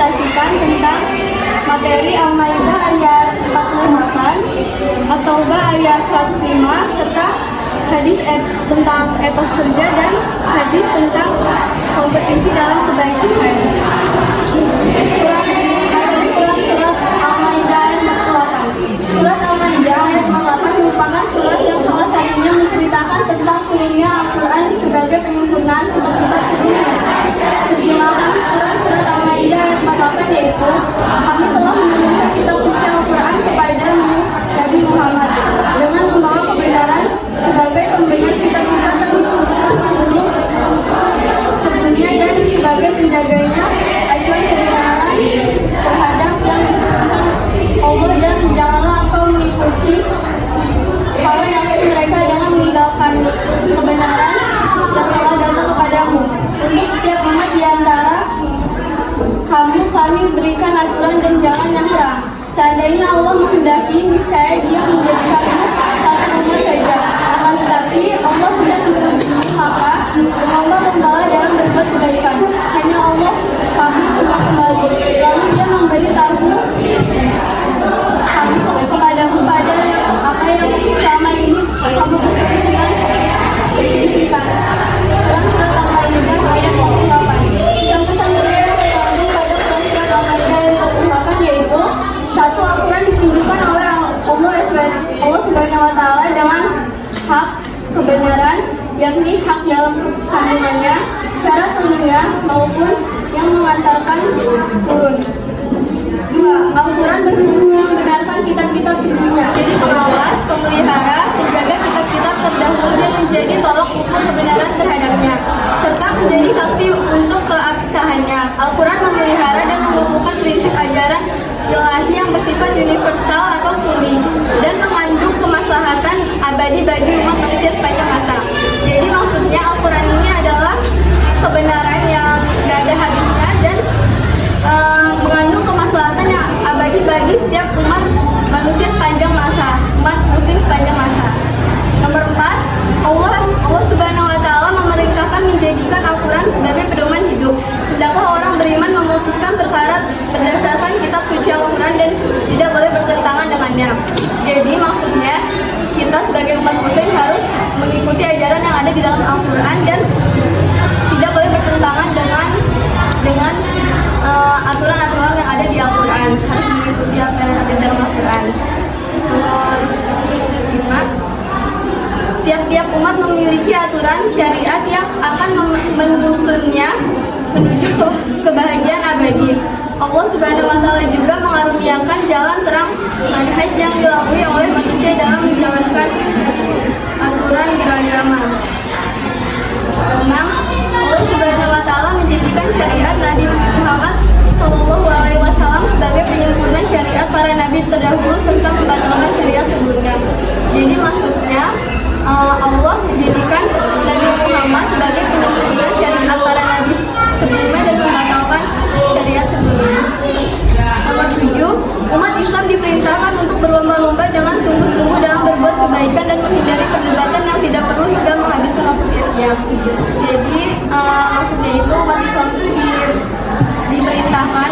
menjelaskan tentang materi Al-Maidah ayat 48, At-Taubah ayat 105, serta hadis tentang etos kerja dan hadis tentang kompetisi dalam kebaikan. Quran surat Al-Maidah ayat 48. Surat Al-Maidah ayat 48 merupakan surat yang salah satunya menceritakan tentang turunnya Al-Quran sebagai penyempurnaan untuk kitab sebelumnya. Terjemahan Quran surat Al-Maidah ayat 48 yaitu, kami telah menurunkan kitab suci Al-Quran kepadamu Nabi Muhammad dengan membawa kebenaran sebagai pembenar kitab-kitab yang diturunkan sebelumnya dan sebagai penjaganya acuan kebenaran terhadap yang diturunkan Allah, dan janganlah engkau mengikuti hawa nafsu mereka dengan meninggalkan kebenaran yang telah datang kepadamu. Untuk setiap umat di antara kamu kami berikan aturan dan jalan yang terang. Seandainya Allah menghendaki, niscaya Dia menjadikanmu satu umat saja. Akan tetapi Allah hendak mengujimu, maka berlomba-lombalah dalam berbuat kebaikan. Hanya Allah kamu semua kembali. Lalu Dia memberitahu kamu kepadamu pada apa yang selama ini kamu perselisihkan. Quran surat Al-Maidah ayat 48. Pesan-pesan yang terkandung pada Quran surat Al-Maidah ayat 48 yaitu, satu, Al-Quran ditunjukkan oleh Allah Subhanahu wa Ta'ala dengan hak kebenaran, yakni hak dalam kandungannya, cara turunnya maupun yang mengantarkan turun. Dua, Al-Quran berfungsi membenarkan kitab-kitab sebelumnya, jadi pengawas, pemelihara, penjaga kitab-kitab terdahulu dan menjadi tolak ukur kebenaran terhadapnya, serta menjadi saksi untuk keabsahannya. Al-Quran memelihara dan mengukuhkan prinsip ajaran ilahi yang bersifat universal atau kuli dan mengandung kemaslahatan abadi bagi umat manusia sepanjang masa. Jadi maksudnya Al-Quran ini adalah kebenaran yang tidak ada habisnya dan mengandung kemaslahatan yang abadi bagi setiap umat manusia sepanjang masa, umat muslim sepanjang masa. Nomor 4, Allah Subhanahu wa Ta'ala memerintahkan menjadikan Al-Quran sebagai pedoman hidup. Hendaklah orang beriman memutuskan perkara berdasarkan kitab suci Al-Quran dan tidak boleh bertentangan dengannya. Jadi maksudnya kita sebagai umat muslim harus mengikuti ajaran yang ada di dalam Al-Quran dan tidak boleh bertentangan dengan aturan-aturan yang ada di Al-Quran. Harus mengikuti apa yang ada di dalam Al-Quran. Nomor 5, tiap-tiap umat memiliki aturan syariat yang akan menuntunnya menuju kebahagiaan abadi. Allah Subhanahu wa Ta'ala juga mengaruniakan jalan terang manhaj yang dilalui oleh manusia dalam menjalankan aturan beragama. 6. Allah Subhanahu wa Ta'ala menjadikan syariat Nabi Muhammad SAW sebagai penyempurna syariat para nabi terdahulu serta membatalkan syariat sebelumnya. Jadi maksudnya Allah menjadikan Nabi Muhammad sebagai penyempurna syariat para nabi sebelumnya dan membatalkan syariat sebelumnya. Nomor 7, umat Islam diperintahkan untuk berlomba-lomba dengan sungguh-sungguh dalam berbuat kebaikan dan menghindari perdebatan yang tidak perlu hingga menghabiskan waktu sia-sia. Jadi maksudnya itu umat Islam itu diperintahkan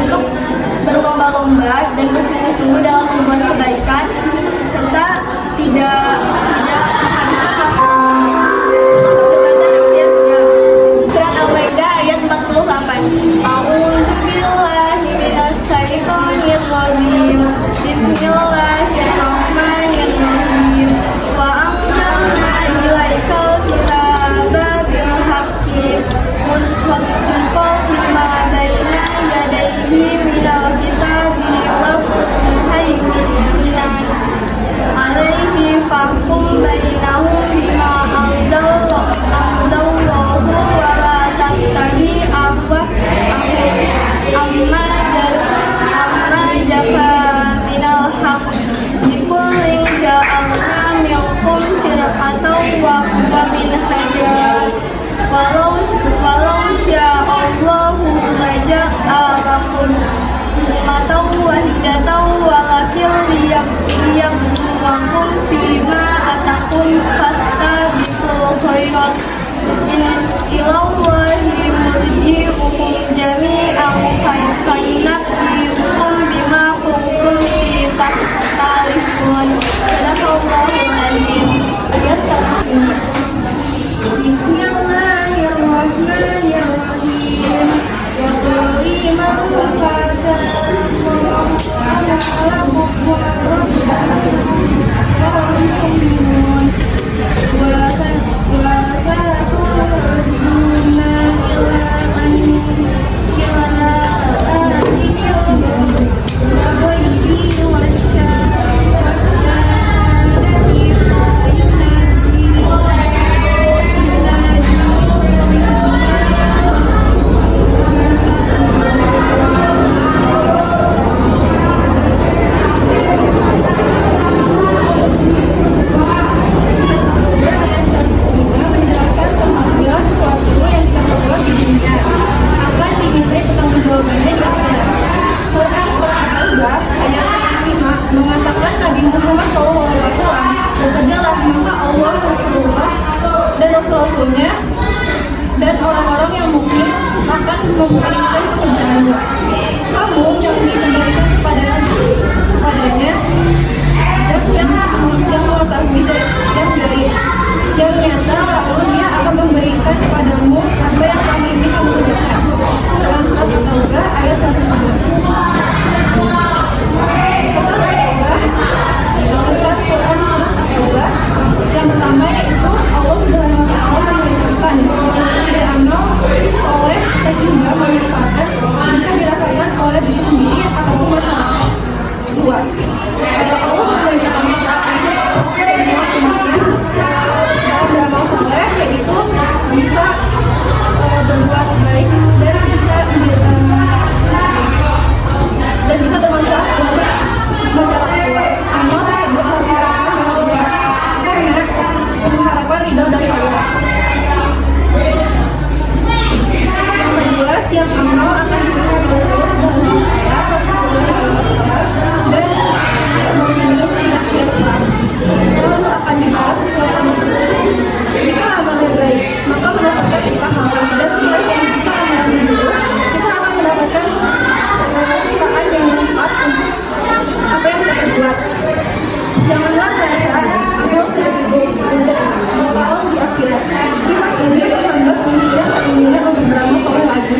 untuk berlomba-lomba dan bersungguh-sungguh dalam berbuat kebaikan serta tidak menghabiskan waktu perdebatan yang sia-sia. Surat Al-Maidah ayat 48. A'udzubillahi minasyaitonirrajim. Bismillahirrahmanirrahim. Wa anzalna ilaikal kitaba bil haqqi musaddiqan lima baina yadayhi minal kitabi wa muhaiminan alaihi fahkum bainahum bima anzalallahu wa la tattabi amma jafa minal haq likullin ja'alna minkum sir'atan wa minhaja walau sya'allahu laja'alakum ummatan wahidatan walakin liyabluwakum fima atakum fastabiqul khairat ilallahi murji'ukum jami'an mengatakan Nabi Muhammad SAW, bekerjalah maka Allah, Rasulullah dan Rasul-Rasulnya dan orang-orang yang mukmin akan membukakan pekerjaanmu. Kamu jangan dikembalikan kepadanya zat yang mengetahui dan dari yang nyata, lalu dia akan memberikan kepadamu apa yang selama ini kamu kerjakan. Dalam surat At-Taubah ayat 102. Pesan Quran surat At-Taubah yang pertama yaitu Allah Subhanahu wa Ta'ala memerintahkan beramal soleh sehingga manfaatkan bisa dirasakan oleh diri sendiri ataupun masyarakat luas. Allah memerintahkan kita untuk semua umatnya dalam beramal soleh, yaitu bisa berbuat baik dan bisa bermanfaat untuk masyarakat luas. Amal tersebut harus dilakukan dengan ikhlas karena mengharapkan ridho dari Allah. Yang kedua, setiap amal akan diberikan oleh Allah Subhanahu wa Ta'ala, Rasulullah dan mukminin tidak kelak. Lalu akan dibalas sesuai amal tersebut. Jika amalnya baik, maka mendapatkan pahala, dan sebaliknya jika amalnya buruk, kita akan mendapatkan siksaan yang pas untuk apa yang kita perbuat. Janganlah merasa amal sudah cukup untuk bekal di akhirat. Sifat ini menghambat munculnya keinginan untuk beramal soleh lagi.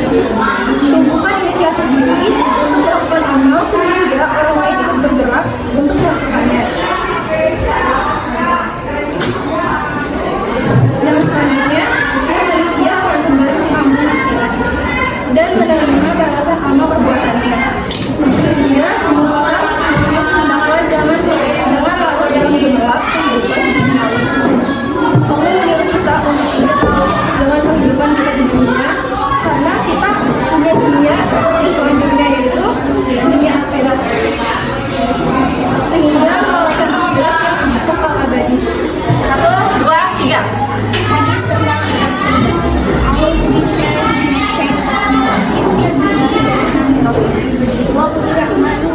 Tumpukan inisiatif diri untuk melakukan amal sehingga orang lain ikut bergerak untuk melakukannya. Yang selanjutnya, setiap manusia akan kembali ke kampung akhirat dan menerima balasan amal perbuatannya. Sehingga semua orang hendaklah jangan lalu dalam gemerlap kehidupan di dunia. Allah menyuruh kita untuk tidak sedangkan kehidupan kita di dunia, karena kita punya dunia yang selanjutnya yaitu dunia akhirat. Sehingga melewatkan akhirat yang kekal abadi. 1, 2, 3. Hadis tentang Anas bin A'udzubillahi minasyaitonirrajim. Bismillahirrahmanirrahim. Wa qul i'malu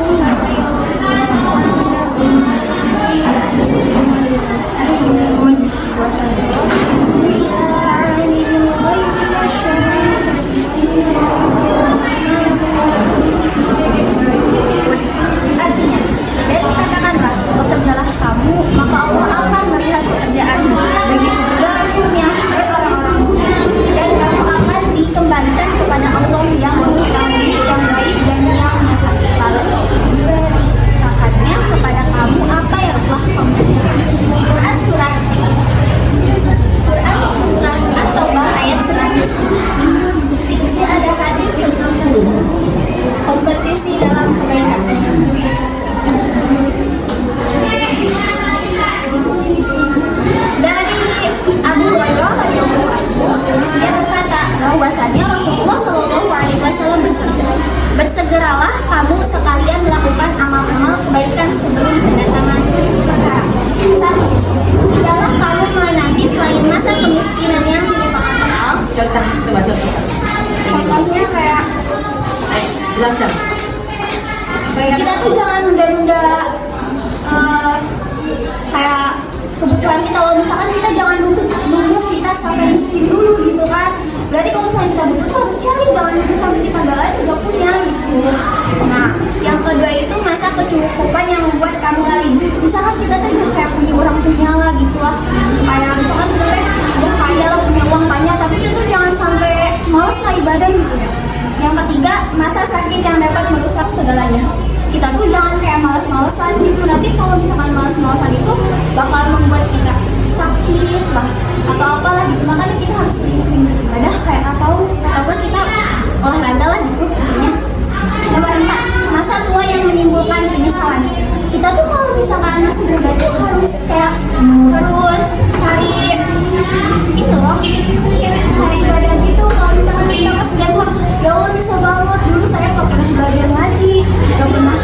artinya, dan katakanlah, bekerjalah kamu, maka Allah akan melihat pekerjaanmu. Begitu juga Rasulnya dan orang-orang mukmin, dan kamu akan dikembalikan kepada Allah yang mengetahui yang baik dan yang nyata. Lalu diberitakannya kepada kamu apa yang telah kamu kerjakan. Quran surat At-Taubah ayat 100. Di sini ada hadis tentang kompetisi dalam kebaikan. Dari Abu Hurairah radhiyallahu anhu, dia berkata bahwasanya Rasulullah Shallallahu Alaihi Wasallam bersabda, bersegeralah kamu sekalian melakukan amal-amal kebaikan sebelum kedatangan perkara. 1. Tidaklah kamu menanti selain masa kemiskinan yang menyebabkan hal. Coba contoh. Contohnya kayak Jelaskan. kita tuh jangan nunda-nunda kayak kebutuhan kita. Kalau misalkan kita jangan nunggu kita sampai miskin dulu gitu kan. Berarti kalau misalnya kita butuh tuh harus cari, jangan nunggu sampai kita nggak punya gitu. Nah, yang kedua itu masa kecukupan yang membuat kamu lari. Misalkan kita tuh udah kayak punya lah gitu lah. Kayak misalkan kita udah kaya lah, punya uang banyak, tapi kita tuh jangan sampai malas lah ibadah gitu ya. Yang ketiga, masa sakit yang dapat merusak segalanya. Kita tuh jangan kayak males-malesan gitu. Nanti kalau misalkan males-malesan itu bakal membuat kita sakit lah atau apalah gitu. Makanya kita harus sering-sering beribadah kayak atau kita olahraga lah gitu intinya. Nomor 4, masa tua yang menimbulkan penyesalan. Kita tuh kalau misalkan masih muda tuh harus cari ini loh kayak ibadah gitu. Kalau misalkan kita masih muda tua, ya Allah nyesel banget dulu saya nggak pernah belajar ngaji, nggak pernah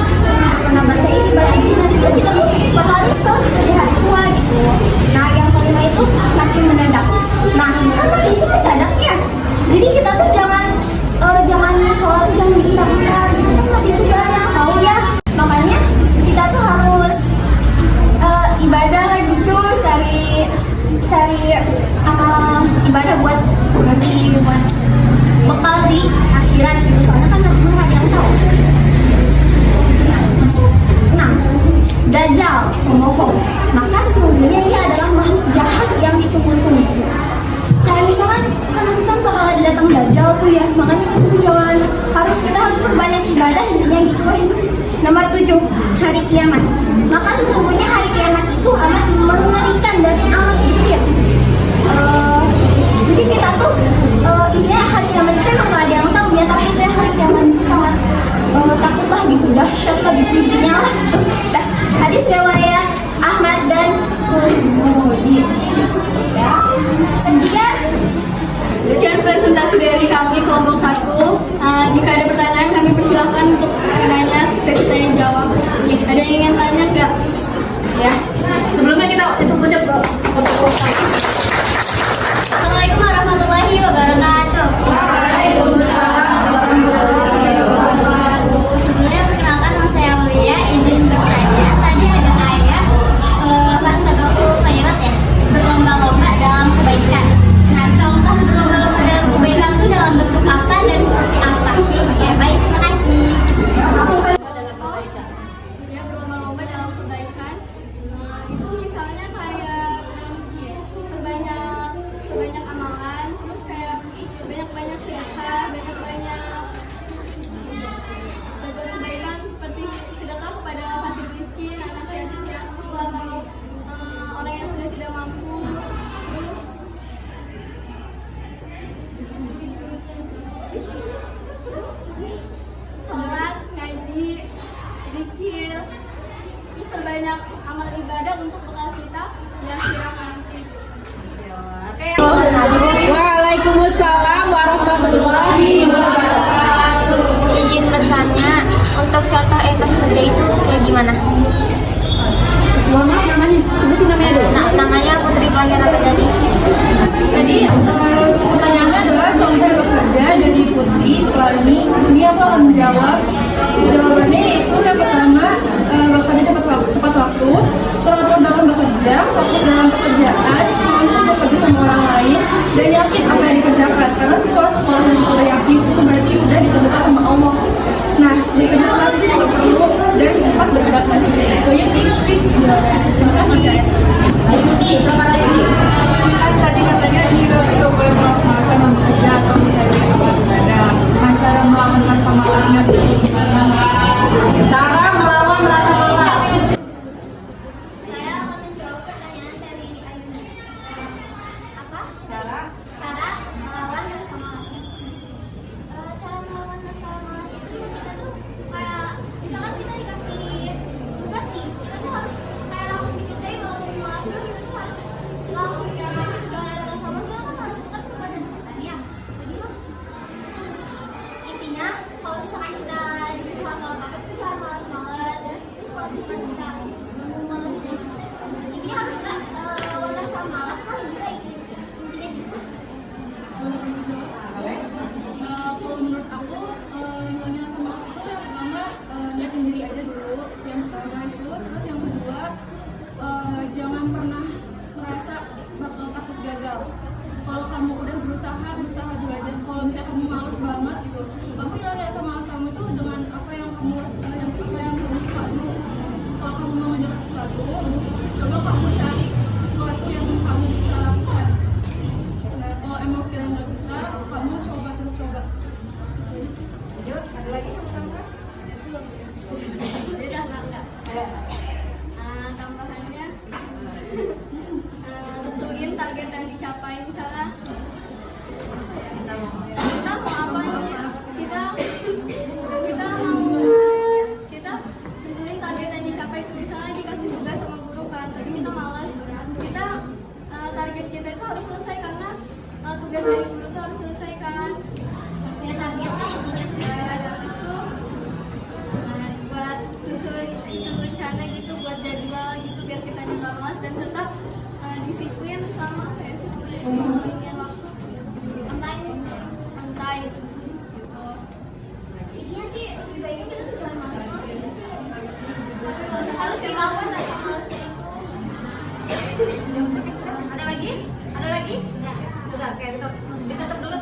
baca ini, nanti tuh kita tuh bakal nyesel gitu di hari tua gitu. Nah yang kelima itu mati mendadak. Nah kan mati itu mendadak ya, jadi kita tuh jangan sholat tuh jangan diintar-intar gitu kan, mati itu gak ada yang tahu ya. Makanya kita tuh harus ibadah lah gitu, cari amal ibadah buat nanti buat bekal di akhirat gitu, soalnya kan memang gak ada yang tahu. Nah, maksud 6, Dajjal pembohong. Maka sesungguhnya ia adalah makhluk jahat yang ditunggu-tunggu. Kayak misalkan kan nanti kan bakal ada datang Dajjal tuh ya, makanya kita harus berbanyak ibadah intinya gitu. Nomor 7, hari kiamat. Maka sesungguhnya hari kiamat itu amat mengerikan dan amat dikit. Jadi kita tuh intinya hari kiamat itu emang gak ada yang tahu ya, tapi itu hari kiamat itu sangat takutlah gitu, dahsyat lah gitu intinya lah. Nah, hadis riwayat Ahmad dan Muji. Ya, Sekian presentasi dari kami kelompok 1. Jika ada pertanyaan kami persilahkan untuk menanya sesi tanya jawab. Ada yang ingin tanya nggak? Ya, sebelumnya kita ucap Assalamualaikum warahmatullahi wabarakatuh. Waalaikumsalam warahmatullahi wabarakatuh. Sebelumnya perkenalkan nama saya Aulia, izin bertanya. Tadi ada ayat fastabiqul khairat ya, berlomba-lomba dalam kebaikan. Nah, contoh berlomba-lomba dalam kebaikan itu dalam bentuk apa dan seperti apa? Oke, baik, terima kasih. Ya, berlomba-lomba dalam kebaikan. Itu misalnya kayak perbanyak amalan, terus kayak banyak-banyak sedekah, banyak-banyak berbuat kebaikan seperti sedekah kepada fakir miskin, anak yatim piatu, atau orang yang sudah tidak mampu. Terus sholat, ngaji, zikir, terus perbanyak amal ibadah untuk bekal kita di akhirat nanti. Waalaikumsalam warahmatullahi wabarakatuh. Izin bertanya, untuk contoh etos kerja itu kayak gimana? Maaf, namanya sebutin namanya dulu. Nah, namanya Putri Pangeran Abadi. Jadi pertanyaannya adalah contoh etos kerja dari Putri Lani. Di sini aku akan menjawab. Jawabannya itu yang pertama, bekerja tepat waktu, teratur dalam bekerja, fokus dalam pekerjaan, mampu bekerja sama orang lain, dan yakin apa yang dikerjakan. Karena sesuatu kalau kita udah yakin itu berarti udah ditentukan sama Allah. Nah, bekerja keras itu juga perlu dan cepat beradaptasi. Itu aja sih jawabannya. Terima kasih. Kan tadi katanya kita tidak boleh melaksanakan yang bekerja atau mencari ibadah. Nah, cara melawan rasa malasnya itu gimana? Cara melawan rasa malas. Saya akan menjawab pertanyaan dari Ayu. Apa? Cara melawan rasa malas. Cara melawan rasa malas itu ya kita tuh kayak misalkan kita dikasih tugas nih, kita tuh harus kayak langsung dikerjain walaupun malas juga, kita tuh harus langsung dikerjain gitu, jangan ada rasa malas. Karena kan malas itu kan perbuatan setan ya. Jadi mah intinya kalau misalkan kita disuruh apa-apa itu jangan malas-malas. Terus kalau misalkan kita malas, intinya harus lawan rasa malas lah gitu, intinya gitu. Kalau menurut aku, hilangnya rasa malas itu yang pertama nyiapin diri aja dulu. Yang pertama itu, terus yang kedua jangan pernah merasa bakal takut gagal. Kalau kamu udah berusaha dulu aja. Kalau misalnya kamu malas banget gitu, kamu hilangin rasa malas kamu itu dengan apa yang kamu suka dulu. Kalau kamu mau mencoba sesuatu, coba kamu cari sesuatu yang kamu bisa lakukan. Nah, kalau emang sekiranya nggak bisa, kamu coba terus coba. Ada lagi yang Beda enggak? menghilangkan rasa malasnya itu. Jawabnya sudah. Ada lagi? Ada lagi? Sudah, oke, ditutup dulu